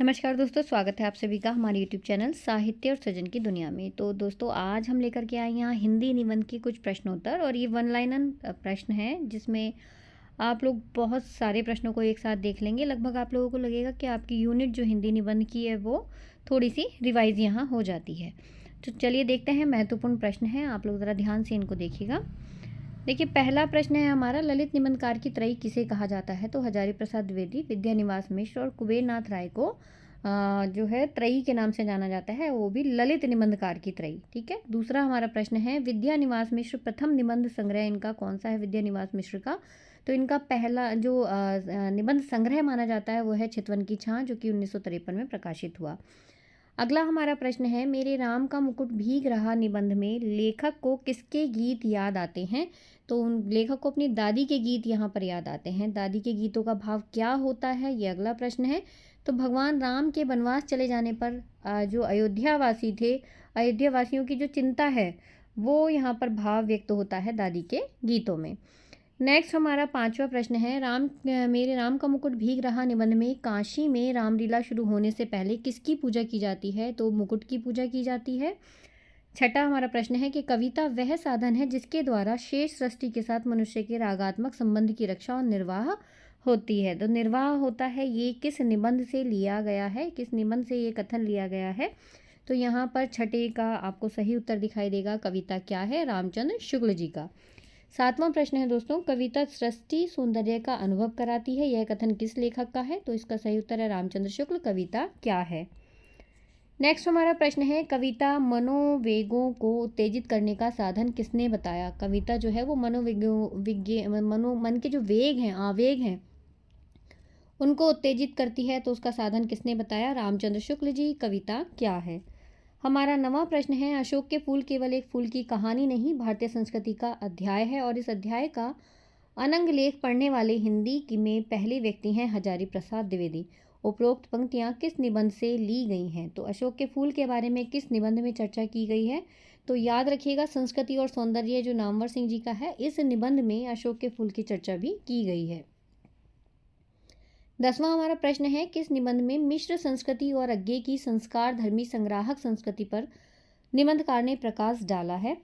नमस्कार दोस्तों, स्वागत है आप सभी का हमारे यूट्यूब चैनल साहित्य और सृजन की दुनिया में। तो दोस्तों, आज हम लेकर के आए यहाँ हिंदी निबंध के कुछ प्रश्नोत्तर और ये वन लाइनर प्रश्न है जिसमें आप लोग बहुत सारे प्रश्नों को एक साथ देख लेंगे। लगभग आप लोगों को लगेगा कि आपकी यूनिट जो हिंदी निबंध की है वो थोड़ी सी रिवाइज यहाँ हो जाती है। तो चलिए देखते हैं, महत्वपूर्ण प्रश्न है, आप लोग ज़रा ध्यान से इनको देखिएगा। देखिए, पहला प्रश्न है हमारा, ललित निबंधकार की त्रयी किसे कहा जाता है? तो हजारी प्रसाद द्विवेदी, विद्यानिवास मिश्र और कुबेर नाथ राय को जो है त्रयी के नाम से जाना जाता है, वो भी ललित निबंधकार की त्रयी। ठीक है। दूसरा हमारा प्रश्न है, विद्यानिवास मिश्र प्रथम निबंध संग्रह इनका कौन सा है? विद्यानिवास मिश्र का तो इनका पहला जो निबंध संग्रह माना जाता है वो है चितवन की छां, जो कि 1953 में प्रकाशित हुआ। अगला हमारा प्रश्न है, मेरे राम का मुकुट भीग रहा निबंध में लेखक को किसके गीत याद आते हैं? तो उन लेखक को अपनी दादी के गीत यहाँ पर याद आते हैं। दादी के गीतों का भाव क्या होता है, ये अगला प्रश्न है। तो भगवान राम के वनवास चले जाने पर जो अयोध्यावासी थे, अयोध्यावासियों की जो चिंता है वो यहाँ पर भाव व्यक्त होता है दादी के गीतों में। नेक्स्ट हमारा पांचवा प्रश्न है, मेरे राम का मुकुट भीग रहा निबंध में काशी में रामलीला शुरू होने से पहले किसकी पूजा की जाती है? तो मुकुट की पूजा की जाती है। छठा हमारा प्रश्न है कि कविता वह साधन है जिसके द्वारा शेष सृष्टि के साथ मनुष्य के रागात्मक संबंध की रक्षा और निर्वाह होती है। तो निर्वाह होता है, ये किस निबंध से लिया गया है, किस निबंध से ये कथन लिया गया है? तो यहाँ पर छठे का आपको सही उत्तर दिखाई देगा। कविता क्या है? रामचंद्र शुक्ल जी का। सातवां प्रश्न है दोस्तों, कविता सृष्टि सौंदर्य का अनुभव कराती है, यह कथन किस लेखक का है? तो इसका सही उत्तर है रामचंद्र शुक्ल। कविता क्या है? नेक्स्ट हमारा प्रश्न है, कविता मनोवेगों को उत्तेजित करने का साधन किसने बताया? कविता जो है वो मन के जो वेग हैं, आवेग हैं, उनको उत्तेजित करती है, तो उसका साधन किसने बताया? रामचंद्र शुक्ल जी। कविता क्या है? हमारा नवा प्रश्न है, अशोक के फूल केवल एक फूल की कहानी नहीं, भारतीय संस्कृति का अध्याय है और इस अध्याय का अनंग लेख पढ़ने वाले हिंदी की में पहले व्यक्ति हैं हजारी प्रसाद द्विवेदी। उपरोक्त पंक्तियाँ किस निबंध से ली गई हैं? तो अशोक के फूल के बारे में किस निबंध में चर्चा की गई है? तो याद रखिएगा, संस्कृति और सौंदर्य जो नामवर सिंह जी का है, इस निबंध में अशोक के फूल की चर्चा भी की गई है। 10वां हमारा प्रश्न है, किस निबंध में मिश्र संस्कृति और अज्ञे की संस्कार धर्मी संग्राहक संस्कृति पर निबंधकार ने प्रकाश डाला है?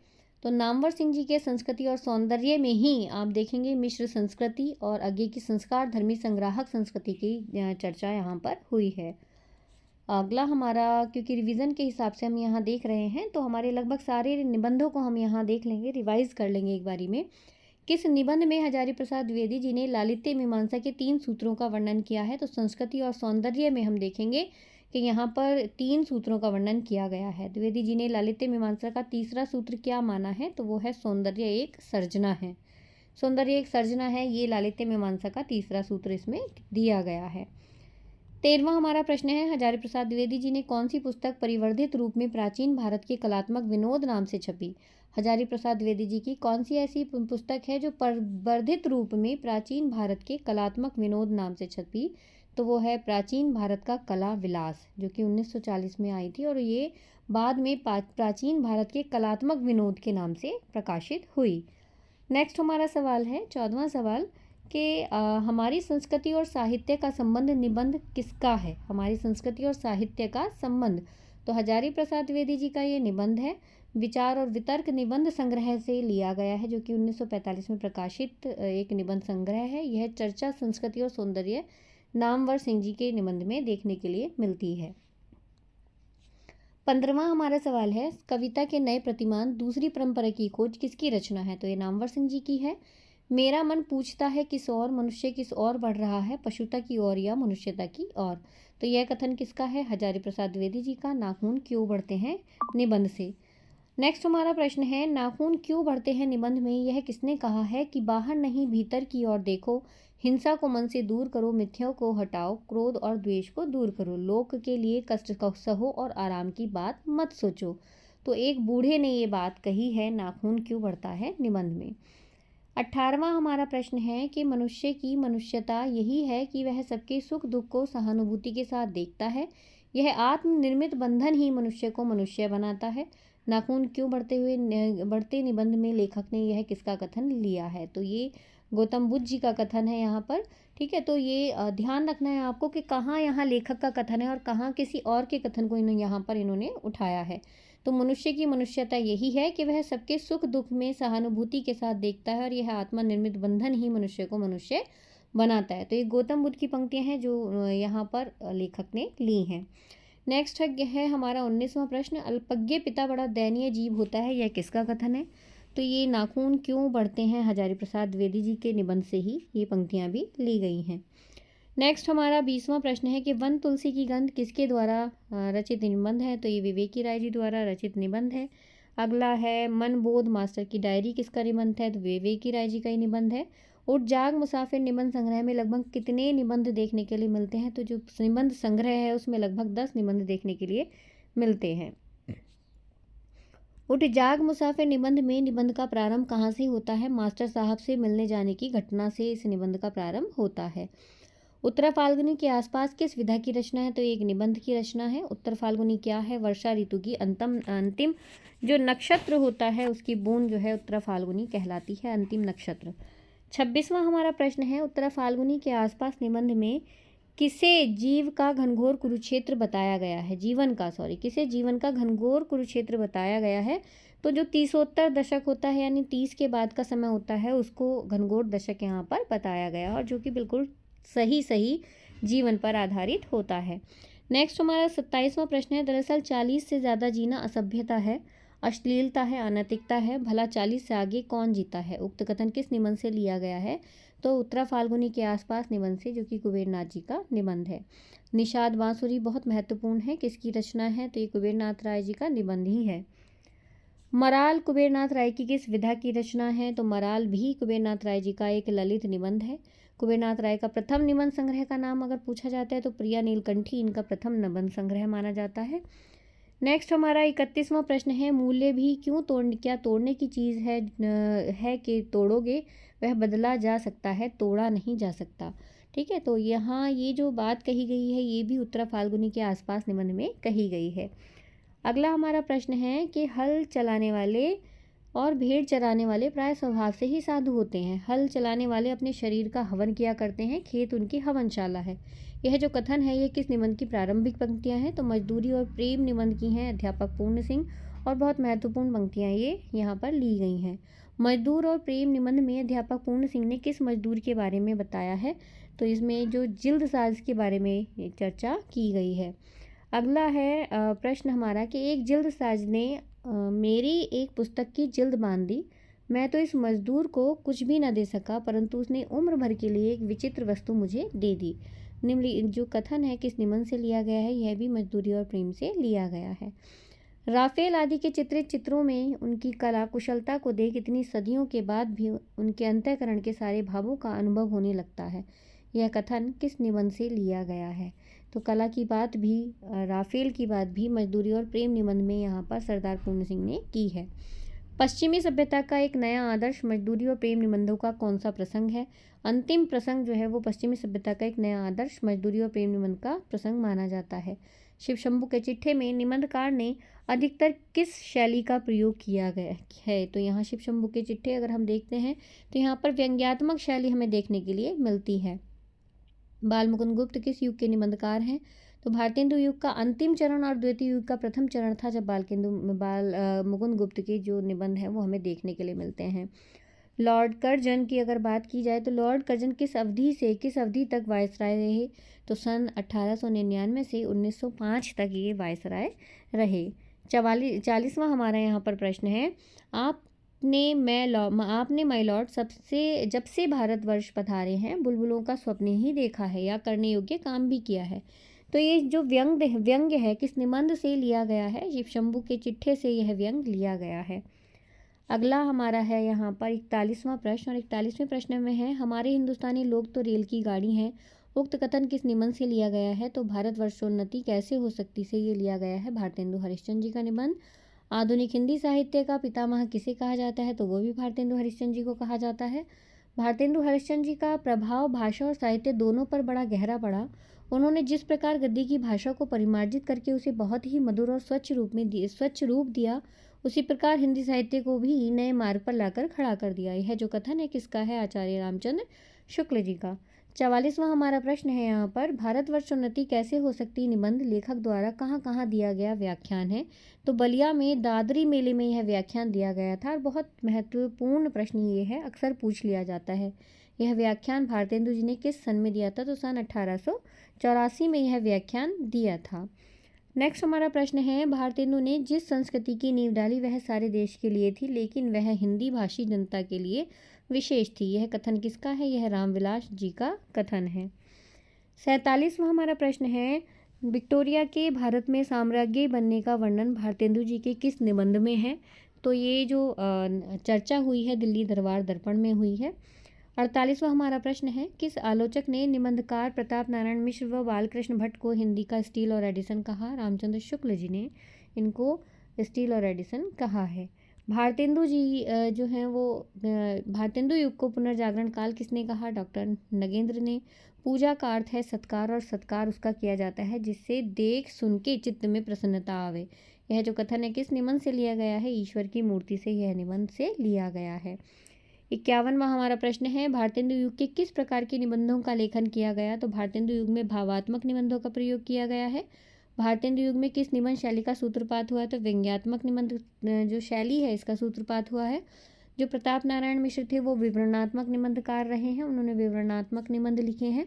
तो नामवर सिंह जी के संस्कृति और सौंदर्य में ही आप देखेंगे मिश्र संस्कृति और अज्ञे की संस्कार धर्मी संग्राहक संस्कृति की चर्चा यहाँ पर हुई है। अगला हमारा, क्योंकि रिवीजन के हिसाब से हम यहाँ देख रहे हैं, तो हमारे लगभग सारे निबंधों को हम यहाँ देख लेंगे, रिवाइज कर लेंगे एक बारी में। किस निबंध में हजारी प्रसाद द्विवेदी जी ने लालित्य मीमांसा के 3 सूत्रों का वर्णन किया है? तो संस्कृति और सौंदर्य में हम देखेंगे कि यहाँ पर 3 सूत्रों का वर्णन किया गया है। द्विवेदी जी ने लालित्य मीमांसा का तीसरा सूत्र क्या माना है? तो वो है सौंदर्य एक सर्जना है। सौंदर्य एक सर्जना है, ये लालित्य मीमांसा का तीसरा सूत्र इसमें दिया गया है। 13वां हमारा प्रश्न है, हजारी प्रसाद द्विवेदी जी ने कौन सी पुस्तक परिवर्धित रूप में प्राचीन भारत के कलात्मक विनोद नाम से छपी? हजारी प्रसाद द्विवेदी जी की कौन सी ऐसी पुस्तक है जो परिवर्धित रूप में प्राचीन भारत के कलात्मक विनोद नाम से छपी? तो वो है प्राचीन भारत का कला विलास, जो कि 1940 में आई थी और ये बाद में प्राचीन भारत के कलात्मक विनोद के नाम से प्रकाशित हुई। नेक्स्ट हमारा सवाल है, 14वां सवाल, कि हमारी संस्कृति और साहित्य का संबंध निबंध किसका है? हमारी संस्कृति और साहित्य का संबंध, तो हजारी प्रसाद द्विवेदी जी का ये निबंध है। विचार और वितर्क निबंध संग्रह से लिया गया है, जो कि 1945 में प्रकाशित एक निबंध संग्रह है। यह चर्चा संस्कृति और सौंदर्य नामवर सिंह जी के निबंध में देखने के लिए मिलती है। 15वां हमारा सवाल है, कविता के नए प्रतिमान दूसरी परंपरा की खोज किसकी रचना है? तो ये नामवर सिंह जी की है। मेरा मन पूछता है किस और, मनुष्य किस और बढ़ रहा है, पशुता की ओर या मनुष्यता की ओर? तो यह कथन किसका है? हजारी प्रसाद द्विवेदी जी का। नाखून क्यों बढ़ते हैं निबंध से। नेक्स्ट हमारा प्रश्न है, नाखून क्यों बढ़ते हैं निबंध में यह किसने कहा है? कि बाहर नहीं भीतर की ओर देखो, हिंसा को मन से दूर करो, मिथ्या को हटाओ, क्रोध और द्वेष को दूर करो, लोक के लिए कष्ट सहो और आराम की बात मत सोचो। तो एक बूढ़े ने ये बात कही है, नाखून क्यों बढ़ता है निबंध में। 18वां हमारा प्रश्न है कि मनुष्य की मनुष्यता यही है कि वह सबके सुख दुख को सहानुभूति के साथ देखता है। यह आत्मनिर्मित बंधन ही मनुष्य को मनुष्य बनाता है। नाखून क्यों बढ़ते निबंध में लेखक ने यह किसका कथन लिया है? तो ये गौतम बुद्ध जी का कथन है यहाँ पर। ठीक है, तो ये ध्यान रखना है आपको कि कहाँ यहाँ लेखक का कथन है और कहाँ किसी और के कथन को यहाँ पर इन्होंने उठाया है। तो मनुष्य की मनुष्यता यही है कि वह सबके सुख दुख में सहानुभूति के साथ देखता है और यह आत्मनिर्मित बंधन ही मनुष्य को मनुष्य बनाता है। तो ये गौतम बुद्ध की पंक्तियाँ हैं जो यहाँ पर लेखक ने ली हैं। नेक्स्ट है हमारा 19वां प्रश्न, अल्पज्ञ पिता बड़ा दयनीय जीव होता है, यह किसका कथन है? तो ये नाखून क्यों बढ़ते हैं, हजारी प्रसाद द्विवेदी जी के निबंध से ही ये पंक्तियाँ भी ली गई हैं। नेक्स्ट हमारा 20वां प्रश्न है कि वन तुलसी की गंध किसके द्वारा रचित निबंध है? तो ये विवेकी राय जी द्वारा रचित निबंध है। अगला है मन बोध मास्टर की डायरी किसका निबंध है? तो विवेकी राय जी का ही निबंध है। उठ जाग मुसाफिर निबंध संग्रह में लगभग कितने निबंध देखने के लिए मिलते हैं? तो जो निबंध संग्रह है उसमें लगभग 10 निबंध देखने के लिए मिलते हैं। उठ जाग मुसाफिर निबंध में निबंध का प्रारंभ कहाँ से होता है? मास्टर साहब से मिलने जाने की घटना से इस निबंध का प्रारंभ होता है। उत्तर फाल्गुनी के आसपास किस विधा की रचना है? तो एक निबंध की रचना है। उत्तर फाल्गुनी क्या है? वर्षा ऋतु की अंतिम जो नक्षत्र होता है उसकी बूंद जो है उत्तर फाल्गुनी कहलाती है, अंतिम नक्षत्र। 26वां हमारा प्रश्न है, उत्तर फाल्गुनी के आसपास निबंध में किसे जीव का घनघोर कुरुक्षेत्र बताया गया है? किसे जीवन का घनघोर कुरुक्षेत्र बताया गया है? तो जो 30उत्तर दशक होता है यानी 30 के बाद का समय होता है उसको घनघोर दशक यहाँ पर बताया गया और जो कि बिल्कुल सही जीवन पर आधारित होता है। नेक्स्ट हमारा 27वां प्रश्न है, दरअसल 40 से ज़्यादा जीना असभ्यता है, अश्लीलता है, अनैतिकता है, भला 40 से आगे कौन जीता है? उक्त कथन किस निबंध से लिया गया है? तो उत्तरा फाल्गुनी के आसपास निबंध से, जो कि कुबेरनाथ जी का निबंध है। निषाद बांसुरी बहुत महत्वपूर्ण है, किसकी रचना है? तो ये कुबेरनाथ राय जी का निबंध ही है। मराल कुबेरनाथ राय की किस विधा की रचना है? तो मराल भी कुबेरनाथ राय जी का एक ललित निबंध है। कुबेरनाथ राय का प्रथम निबंध संग्रह का नाम अगर पूछा जाता है तो प्रिया नीलकंठी इनका प्रथम निबंध संग्रह माना जाता है। नेक्स्ट हमारा 31वां प्रश्न है, मूल्य भी क्यों क्या तोड़ने की चीज़ है कि तोड़ोगे वह बदला जा सकता है, तोड़ा नहीं जा सकता। ठीक है, तो यहाँ ये जो बात कही गई है ये भी उत्तरा फाल्गुनी के आसपास निबंध में कही गई है। अगला हमारा प्रश्न है कि हल चलाने वाले और भेड़ चराने वाले प्राय स्वभाव से ही साधु होते हैं। हल चलाने वाले अपने शरीर का हवन किया करते हैं, खेत उनकी हवनशाला है। यह जो कथन है ये किस निबंध की प्रारंभिक पंक्तियां हैं? तो मजदूरी और प्रेम निबंध की हैं, अध्यापक पूर्ण सिंह, और बहुत महत्वपूर्ण पंक्तियां ये यहाँ पर ली गई हैं। मजदूर और प्रेम निबंध में अध्यापक पूर्ण सिंह ने किस मजदूर के बारे में बताया है? तो इसमें जो जिल्द साज के बारे में चर्चा की गई है। अगला है प्रश्न हमारा कि एक जिल्द साज ने मेरी एक पुस्तक की जिल्द बांध दी, मैं तो इस मजदूर को कुछ भी न दे सका परंतु उसने उम्र भर के लिए एक विचित्र वस्तु मुझे दे दी। निम्न जो कथन है किस निबंध से लिया गया है? यह भी मजदूरी और प्रेम से लिया गया है। राफेल आदि के चित्रित चित्रों में उनकी कला कुशलता को देख इतनी सदियों के बाद भी उनके अंतःकरण के सारे भावों का अनुभव होने लगता है। यह कथन किस निबंध से लिया गया है? तो कला की बात भी, राफेल की बात भी मजदूरी और प्रेम निबंध में यहाँ पर सरदार पूर्ण सिंह ने की है। पश्चिमी सभ्यता का एक नया आदर्श मजदूरी और प्रेम निबंधों का कौन सा प्रसंग है? अंतिम प्रसंग जो है वो पश्चिमी सभ्यता का एक नया आदर्श मजदूरी और प्रेम निबंध का प्रसंग माना जाता है। शिव शंभू के चिट्ठे में निबंधकार ने अधिकतर किस शैली का प्रयोग किया गया है? तो यहाँ शिव शंभू के चिट्ठे अगर हम देखते हैं तो यहाँ पर व्यंग्यात्मक शैली हमें देखने के लिए मिलती है। बाल मुकुंद गुप्त किस युग के निबंधकार हैं? तो भारतेंदु युग का अंतिम चरण और द्वितीय युग का प्रथम चरण था जब मुकुंद गुप्त के जो निबंध हैं वो हमें देखने के लिए मिलते हैं। लॉर्ड कर्जन की अगर बात की जाए तो लॉर्ड कर्जन किस अवधि तक वायसराय रहे? तो सन 1899 से 1905 तक ये वायसराय रहे। 40वां हमारा यहाँ पर प्रश्न है, आपने माय लॉर्ड जब से भारतवर्ष पधारे हैं बुलबुलों का स्वप्न ही देखा है या करने योग्य काम भी किया है? तो ये जो व्यंग्य है किस निबंध से लिया गया है? शिव शंभू के चिट्ठे से यह व्यंग लिया गया है। अगला हमारा है यहाँ पर 41वां प्रश्न, और 41वें प्रश्न में है, हमारे हिंदुस्तानी लोग तो रेल की गाड़ी हैं, उक्त कथन किस निबंध से लिया गया है? तो भारतवर्षोन्नति कैसे हो सकती से ये लिया गया है भारतेंदु हरिश्चंद्र जी का निबंध। आधुनिक हिंदी साहित्य का पितामह किसे कहा जाता है? तो वो भी भारतेंदु हरिश्चंद्र जी को कहा जाता है। भारतेंदु हरिश्चंद्र जी का प्रभाव भाषा और साहित्य दोनों पर बड़ा गहरा पड़ा। उन्होंने जिस प्रकार गद्य की भाषा को परिमार्जित करके उसे बहुत ही मधुर और स्वच्छ रूप दिया, उसी प्रकार हिंदी साहित्य को भी नए मार्ग पर लाकर खड़ा कर दिया। यह जो कथन है किसका है? आचार्य रामचंद्र शुक्ल जी का। 44वां हमारा प्रश्न है यहाँ पर, भारतवर्ष उन्नति कैसे हो सकती निबंध लेखक द्वारा कहाँ कहाँ दिया गया व्याख्यान है? तो बलिया में दादरी मेले में यह व्याख्यान दिया गया था और बहुत महत्वपूर्ण प्रश्न ये है, अक्सर पूछ लिया जाता है। यह व्याख्यान भारतेंदु जी ने किस सन में दिया था? तो सन 1884 में यह व्याख्यान दिया था। नेक्स्ट हमारा प्रश्न है, भारतेंदु ने जिस संस्कृति की नींव डाली वह सारे देश के लिए थी, लेकिन वह हिंदी भाषी जनता के लिए विशेष थी। यह कथन किसका है? यह रामविलास जी का कथन है। 47वां हमारा प्रश्न है, विक्टोरिया के भारत में साम्राज्य बनने का वर्णन भारतेंदु जी के किस निबंध में है? तो ये जो चर्चा हुई है दिल्ली दरबार दर्पण में हुई है। 48वां हमारा प्रश्न है, किस आलोचक ने निबंधकार प्रताप नारायण मिश्र व बालकृष्ण भट्ट को हिंदी का स्टील और एडिसन कहा? रामचंद्र शुक्ल जी ने इनको स्टील और एडिसन कहा है। भारतेंदु जी जो हैं वो भारतेंदु युग को पुनर्जागरण काल किसने कहा? डॉक्टर नगेंद्र ने। पूजा का अर्थ है सत्कार और सत्कार उसका किया जाता है जिससे देख सुन के चित्त में प्रसन्नता आवे। यह जो कथन है किस निबंध से लिया गया है? ईश्वर की मूर्ति से यह निबंध से लिया गया है। 51वां हमारा प्रश्न है, भारतेंदु युग के किस प्रकार के निबंधों का लेखन किया गया? तो भारतेंदु युग में भावात्मक निबंधों का प्रयोग किया गया है। भारतेंदु युग में किस निबंध शैली का सूत्रपात हुआ है? तो व्यंग्यात्मक निबंध जो शैली है इसका सूत्रपात हुआ है। जो प्रताप नारायण मिश्र थे वो विवरणात्मक निबंधकार रहे हैं, उन्होंने विवरणात्मक निबंध लिखे हैं।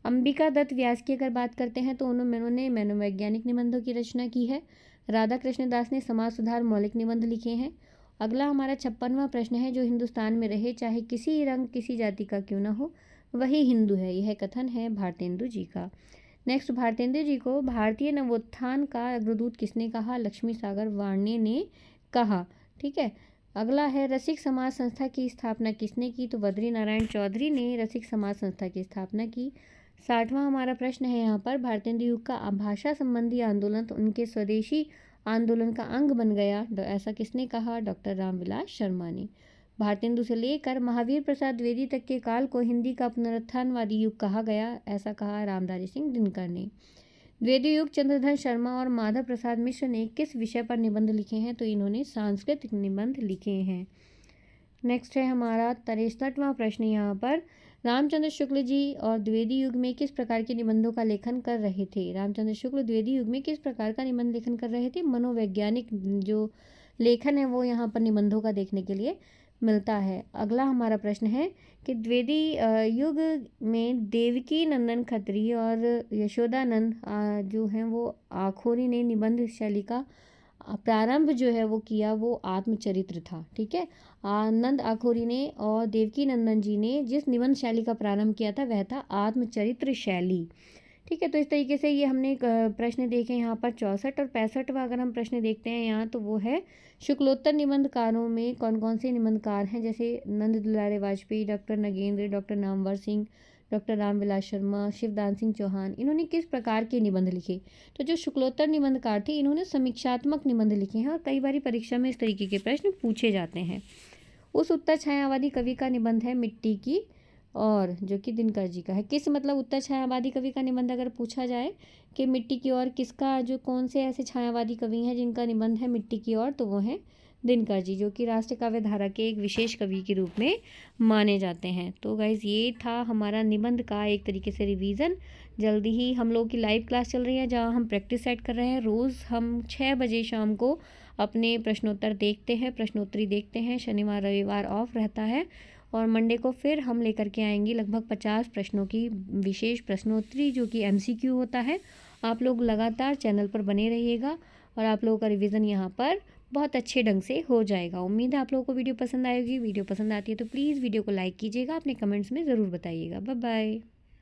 अंबिका दत्त व्यास की अगर बात करते हैं तो उन्होंने मनोवैज्ञानिक निबंधों की रचना की है। राधा कृष्ण दास ने समाज सुधार मौलिक निबंध लिखे हैं। अगला हमारा 56वां प्रश्न है, जो हिंदुस्तान में रहे चाहे किसी रंग किसी जाति का क्यों ना हो वही हिंदू है। यह कथन है भारतेंदु जी का। नेक्स्ट, भारतेंदु जी को भारतीय नवोत्थान का अग्रदूत किसने कहा? लक्ष्मी सागर वार्णे ने कहा। ठीक है। अगला है, रसिक समाज संस्था की स्थापना किसने की? तो बद्री नारायण चौधरी ने रसिक समाज संस्था की स्थापना की। 60वां हमारा प्रश्न है यहाँ पर, भारतेंदु युग का भाषा संबंधी आंदोलन तो उनके स्वदेशी आंदोलन का अंग बन गया, ऐसा किसने कहा? डॉक्टर रामविलास शर्मा ने। भारतेंदु से लेकर महावीर प्रसाद द्विवेदी तक के काल को हिंदी का पुनरुत्थानवादी युग कहा गया, ऐसा कहा रामधारी सिंह दिनकर ने। द्विवेदी युग चंद्रधर शर्मा और माधव प्रसाद मिश्र ने किस विषय पर निबंध लिखे हैं? तो इन्होंने सांस्कृतिक निबंध लिखे हैं। नेक्स्ट है हमारा 63वां प्रश्न यहाँ पर, रामचंद्र शुक्ल जी और द्विवेदी युग में किस प्रकार के निबंधों का लेखन कर रहे थे? रामचंद्र शुक्ल द्विवेदी युग में किस प्रकार का निबंध लेखन कर रहे थे? मनोवैज्ञानिक जो लेखन है वो यहाँ पर निबंधों का देखने के लिए मिलता है। अगला हमारा प्रश्न है कि द्विवेदी युग में देवकी नंदन खत्री और यशोदानंद जो हैं वो आखोरी ने निबंध शैली का प्रारंभ जो है वो किया, वो आत्मचरित्र था। ठीक है। आनंद आखोरी ने और देवकी नंदन जी ने जिस निबंध शैली का प्रारंभ किया था वह था आत्मचरित्र शैली। ठीक है। तो इस तरीके से ये हमने प्रश्न देखे यहाँ पर 64 और 65वां अगर हम प्रश्न देखते हैं यहाँ तो वो है, शुक्लोत्तर निबंधकारों में कौन कौन से निबंधकार हैं? जैसे Nand Dulare Vajpeyi, doctor Nagendra, doctor Namvar Singh, doctor Ramvilas Sharma, Shivdan Singh Chauhan, इन्होंने किस प्रकार के निबंध लिखे? तो जो शुक्लोत्तर निबंधकार थे इन्होंने समीक्षात्मक निबंध लिखे हैं और कई बार परीक्षा में इस तरीके के प्रश्न पूछे जाते हैं। उस उत्तर छायावादी कवि का निबंध है मिट्टी की और, जो कि दिनकर जी का है। किस मतलब उत्तर छायावादी कवि का निबंध अगर पूछा जाए कि मिट्टी की ओर किसका, जो कौन से ऐसे छायावादी कवि हैं जिनका निबंध है मिट्टी की ओर, तो वो हैं दिनकर जी, जो कि राष्ट्र काव्य धारा के एक विशेष कवि के रूप में माने जाते हैं। तो गाइज ये था हमारा निबंध का एक तरीके से रिवीजन। जल्दी ही हम लोगों की लाइव क्लास चल रही है जहाँ हम प्रैक्टिस सेट कर रहे हैं। रोज़ हम 6 बजे शाम को अपने प्रश्नोत्तर देखते हैं, प्रश्नोत्तरी देखते हैं। शनिवार रविवार ऑफ रहता है और मंडे को फिर हम लेकर के आएंगे लगभग 50 प्रश्नों की विशेष प्रश्नोत्तरी, जो कि MCQ होता है। आप लोग लगातार चैनल पर बने रहिएगा और आप लोगों का रिवीजन यहाँ पर बहुत अच्छे ढंग से हो जाएगा। उम्मीद है आप लोगों को वीडियो पसंद आएगी। वीडियो पसंद आती है तो प्लीज़ वीडियो को लाइक कीजिएगा, अपने कमेंट्स में ज़रूर बताइएगा। Bye bye.